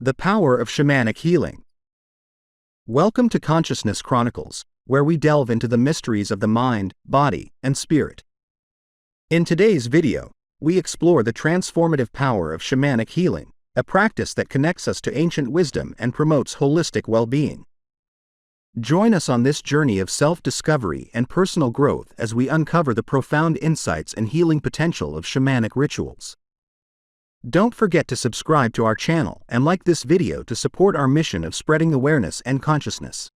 The power of shamanic healing. Welcome to Consciousness Chronicles, where we delve into the mysteries of the mind, body, and spirit. In today's video, we explore the transformative power of shamanic healing, a practice that connects us to ancient wisdom and promotes holistic well-being. Join us on this journey of self-discovery and personal growth as we uncover the profound insights and healing potential of shamanic rituals. Don't forget to subscribe to our channel and like this video to support our mission of spreading awareness and consciousness.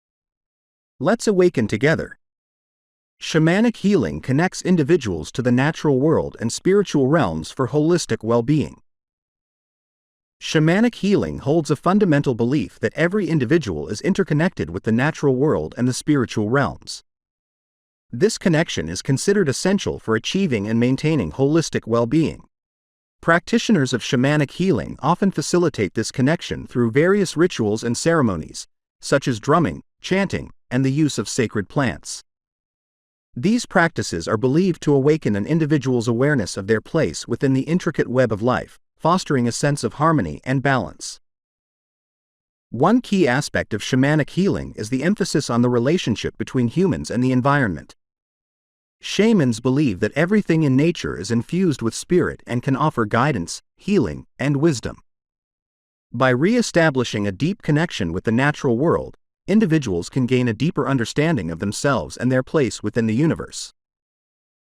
Let's awaken together. Shamanic healing connects individuals to the natural world and spiritual realms for holistic well-being. Shamanic healing holds a fundamental belief that every individual is interconnected with the natural world and the spiritual realms. This connection is considered essential for achieving and maintaining holistic well-being. Practitioners of shamanic healing often facilitate this connection through various rituals and ceremonies, such as drumming, chanting, and the use of sacred plants. These practices are believed to awaken an individual's awareness of their place within the intricate web of life, fostering a sense of harmony and balance. One key aspect of shamanic healing is the emphasis on the relationship between humans and the environment. Shamans believe that everything in nature is infused with spirit and can offer guidance, healing, and wisdom. By re-establishing a deep connection with the natural world, individuals can gain a deeper understanding of themselves and their place within the universe.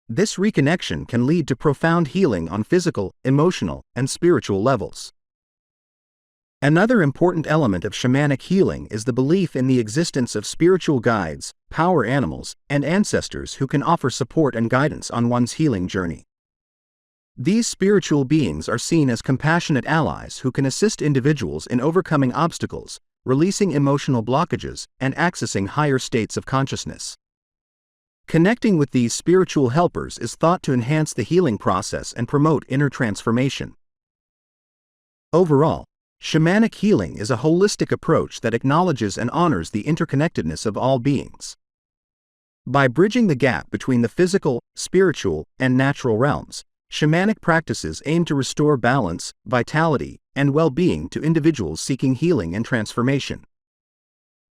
This reconnection can lead to profound healing on physical, emotional, and spiritual levels. Another important element of shamanic healing is the belief in the existence of spiritual guides, power animals, and ancestors who can offer support and guidance on one's healing journey. These spiritual beings are seen as compassionate allies who can assist individuals in overcoming obstacles, releasing emotional blockages, and accessing higher states of consciousness. Connecting with these spiritual helpers is thought to enhance the healing process and promote inner transformation. Overall, shamanic healing is a holistic approach that acknowledges and honors the interconnectedness of all beings. By bridging the gap between the physical, spiritual, and natural realms, shamanic practices aim to restore balance, vitality, and well-being to individuals seeking healing and transformation.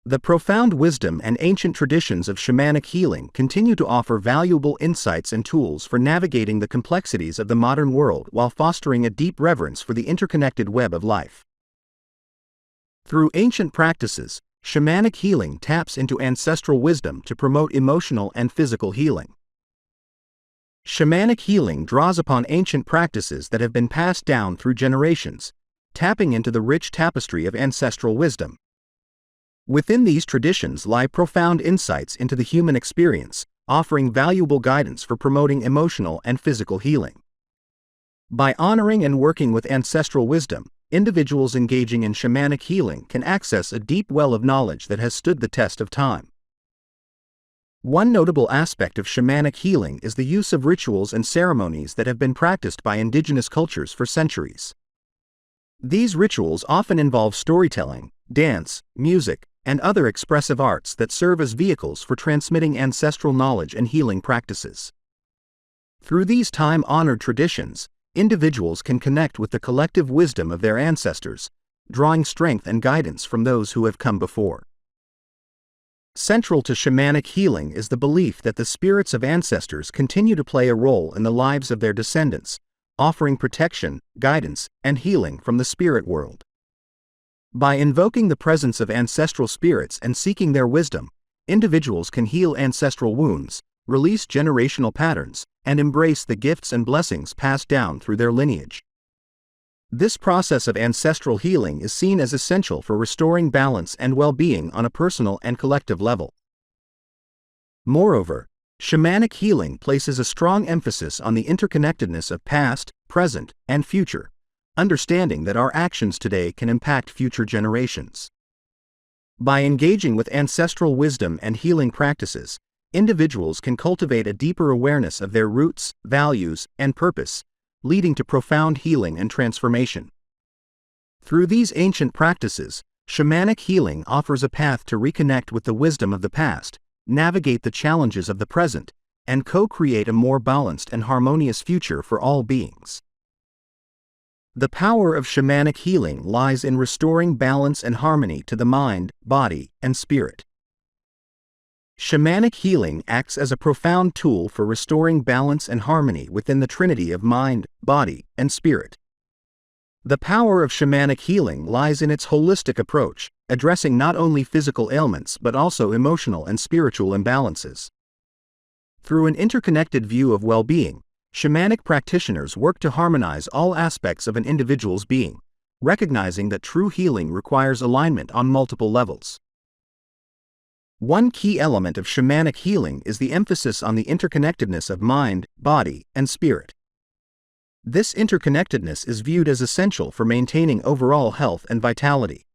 The profound wisdom and ancient traditions of shamanic healing continue to offer valuable insights and tools for navigating the complexities of the modern world while fostering a deep reverence for the interconnected web of life. Through ancient practices, shamanic healing taps into ancestral wisdom to promote emotional and physical healing. Shamanic healing draws upon ancient practices that have been passed down through generations, tapping into the rich tapestry of ancestral wisdom. Within these traditions lie profound insights into the human experience, offering valuable guidance for promoting emotional and physical healing. By honoring and working with ancestral wisdom, individuals engaging in shamanic healing can access a deep well of knowledge that has stood the test of time. One notable aspect of shamanic healing is the use of rituals and ceremonies that have been practiced by indigenous cultures for centuries. These rituals often involve storytelling, dance, music, and other expressive arts that serve as vehicles for transmitting ancestral knowledge and healing practices. Through these time-honored traditions, individuals can connect with the collective wisdom of their ancestors, drawing strength and guidance from those who have come before. Central to shamanic healing is the belief that the spirits of ancestors continue to play a role in the lives of their descendants, offering protection, guidance, and healing from the spirit world. By invoking the presence of ancestral spirits and seeking their wisdom, individuals can heal ancestral wounds, release generational patterns, and embrace the gifts and blessings passed down through their lineage. This process of ancestral healing is seen as essential for restoring balance and well-being on a personal and collective level. Moreover, shamanic healing places a strong emphasis on the interconnectedness of past, present, and future, understanding that our actions today can impact future generations. By engaging with ancestral wisdom and healing practices, individuals can cultivate a deeper awareness of their roots, values, and purpose, leading to profound healing and transformation. Through these ancient practices, shamanic healing offers a path to reconnect with the wisdom of the past, navigate the challenges of the present, and co-create a more balanced and harmonious future for all beings. The power of shamanic healing lies in restoring balance and harmony to the mind, body, and spirit. Shamanic healing acts as a profound tool for restoring balance and harmony within the trinity of mind, body, and spirit. The power of shamanic healing lies in its holistic approach, addressing not only physical ailments but also emotional and spiritual imbalances. Through an interconnected view of well-being, shamanic practitioners work to harmonize all aspects of an individual's being, recognizing that true healing requires alignment on multiple levels. One key element of shamanic healing is the emphasis on the interconnectedness of mind, body, and spirit. This interconnectedness is viewed as essential for maintaining overall health and vitality.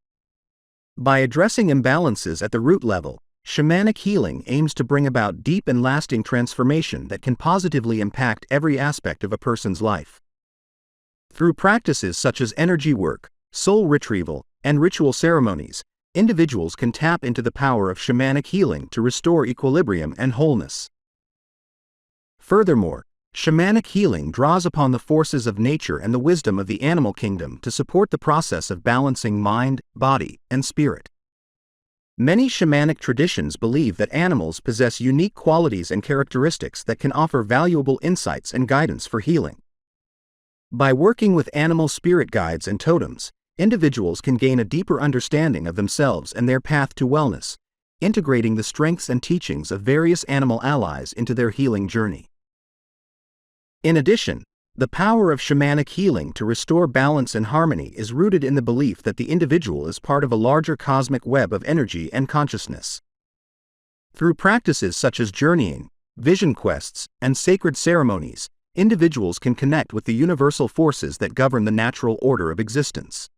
By addressing imbalances at the root level, shamanic healing aims to bring about deep and lasting transformation that can positively impact every aspect of a person's life. Through practices such as energy work, soul retrieval, and ritual ceremonies, individuals can tap into the power of shamanic healing to restore equilibrium and wholeness. Furthermore, shamanic healing draws upon the forces of nature and the wisdom of the animal kingdom to support the process of balancing mind, body, and spirit. Many shamanic traditions believe that animals possess unique qualities and characteristics that can offer valuable insights and guidance for healing. By working with animal spirit guides and totems, individuals can gain a deeper understanding of themselves and their path to wellness, integrating the strengths and teachings of various animal allies into their healing journey. In addition, the power of shamanic healing to restore balance and harmony is rooted in the belief that the individual is part of a larger cosmic web of energy and consciousness. Through practices such as journeying, vision quests, and sacred ceremonies, individuals can connect with the universal forces that govern the natural order of existence.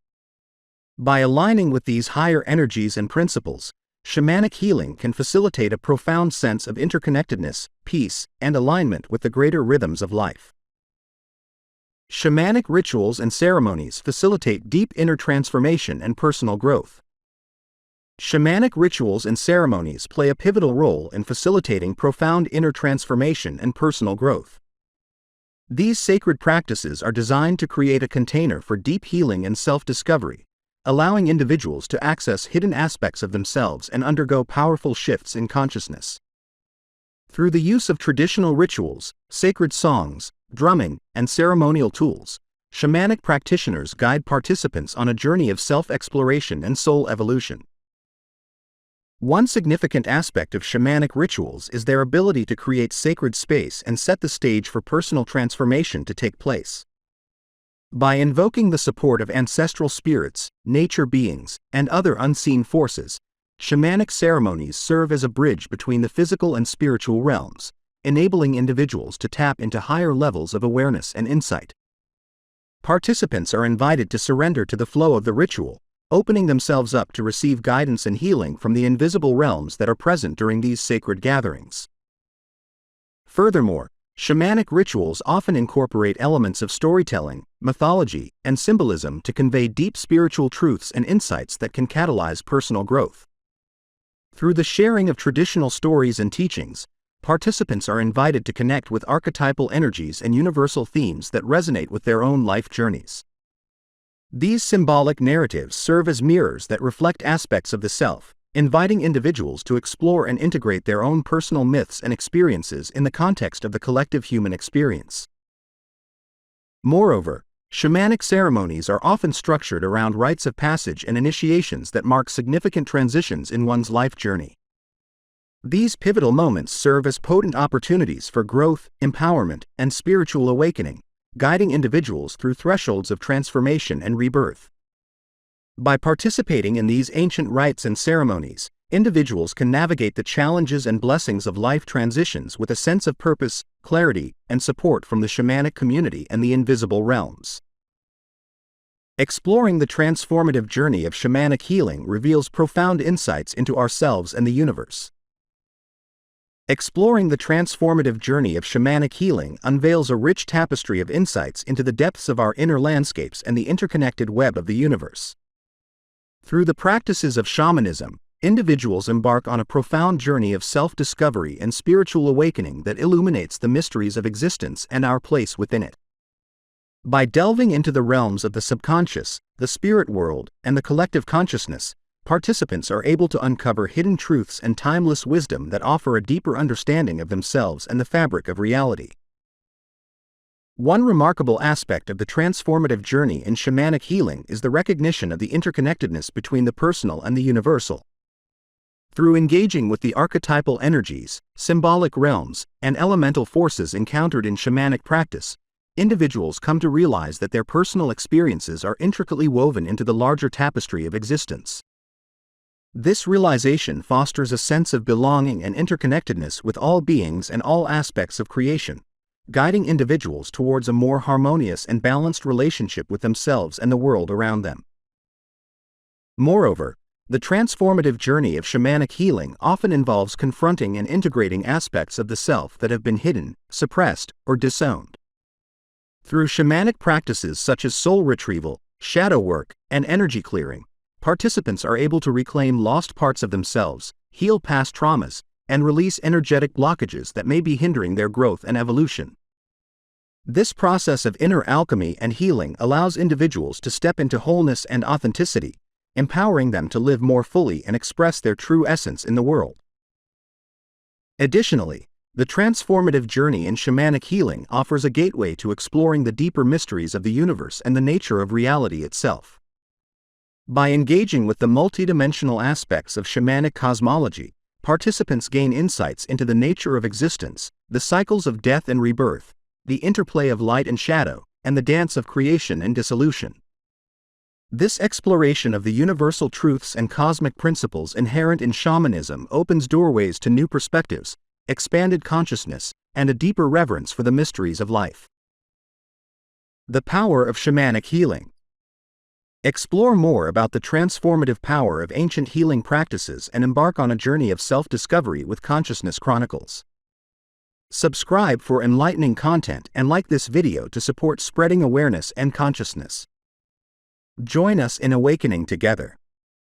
By aligning with these higher energies and principles, shamanic healing can facilitate a profound sense of interconnectedness, peace, and alignment with the greater rhythms of life. Shamanic rituals and ceremonies facilitate deep inner transformation and personal growth. Shamanic rituals and ceremonies play a pivotal role in facilitating profound inner transformation and personal growth. These sacred practices are designed to create a container for deep healing and self-discovery, allowing individuals to access hidden aspects of themselves and undergo powerful shifts in consciousness. Through the use of traditional rituals, sacred songs, drumming, and ceremonial tools, shamanic practitioners guide participants on a journey of self-exploration and soul evolution. One significant aspect of shamanic rituals is their ability to create sacred space and set the stage for personal transformation to take place. By invoking the support of ancestral spirits, nature beings, and other unseen forces, shamanic ceremonies serve as a bridge between the physical and spiritual realms, enabling individuals to tap into higher levels of awareness and insight. Participants are invited to surrender to the flow of the ritual, opening themselves up to receive guidance and healing from the invisible realms that are present during these sacred gatherings. Furthermore, shamanic rituals often incorporate elements of storytelling, mythology, and symbolism to convey deep spiritual truths and insights that can catalyze personal growth. Through the sharing of traditional stories and teachings, participants are invited to connect with archetypal energies and universal themes that resonate with their own life journeys. These symbolic narratives serve as mirrors that reflect aspects of the self, inviting individuals to explore and integrate their own personal myths and experiences in the context of the collective human experience. Moreover, shamanic ceremonies are often structured around rites of passage and initiations that mark significant transitions in one's life journey. These pivotal moments serve as potent opportunities for growth, empowerment, and spiritual awakening, guiding individuals through thresholds of transformation and rebirth. By participating in these ancient rites and ceremonies, individuals can navigate the challenges and blessings of life transitions with a sense of purpose, clarity, and support from the shamanic community and the invisible realms. Exploring the transformative journey of shamanic healing reveals profound insights into ourselves and the universe. Exploring the transformative journey of shamanic healing unveils a rich tapestry of insights into the depths of our inner landscapes and the interconnected web of the universe. Through the practices of shamanism, individuals embark on a profound journey of self-discovery and spiritual awakening that illuminates the mysteries of existence and our place within it. By delving into the realms of the subconscious, the spirit world, and the collective consciousness, participants are able to uncover hidden truths and timeless wisdom that offer a deeper understanding of themselves and the fabric of reality. One remarkable aspect of the transformative journey in shamanic healing is the recognition of the interconnectedness between the personal and the universal. Through engaging with the archetypal energies, symbolic realms, and elemental forces encountered in shamanic practice, individuals come to realize that their personal experiences are intricately woven into the larger tapestry of existence. This realization fosters a sense of belonging and interconnectedness with all beings and all aspects of creation, guiding individuals towards a more harmonious and balanced relationship with themselves and the world around them. Moreover, the transformative journey of shamanic healing often involves confronting and integrating aspects of the self that have been hidden, suppressed, or disowned. Through shamanic practices such as soul retrieval, shadow work, and energy clearing, participants are able to reclaim lost parts of themselves, heal past traumas, and release energetic blockages that may be hindering their growth and evolution. This process of inner alchemy and healing allows individuals to step into wholeness and authenticity, empowering them to live more fully and express their true essence in the world. Additionally, the transformative journey in shamanic healing offers a gateway to exploring the deeper mysteries of the universe and the nature of reality itself. By engaging with the multidimensional aspects of shamanic cosmology, participants gain insights into the nature of existence, the cycles of death and rebirth, the interplay of light and shadow, and the dance of creation and dissolution. This exploration of the universal truths and cosmic principles inherent in shamanism opens doorways to new perspectives, expanded consciousness, and a deeper reverence for the mysteries of life. The power of shamanic healing. Explore more about the transformative power of ancient healing practices and embark on a journey of self-discovery with Consciousness Chronicles. Subscribe for enlightening content and like this video to support spreading awareness and consciousness. Join us in awakening together.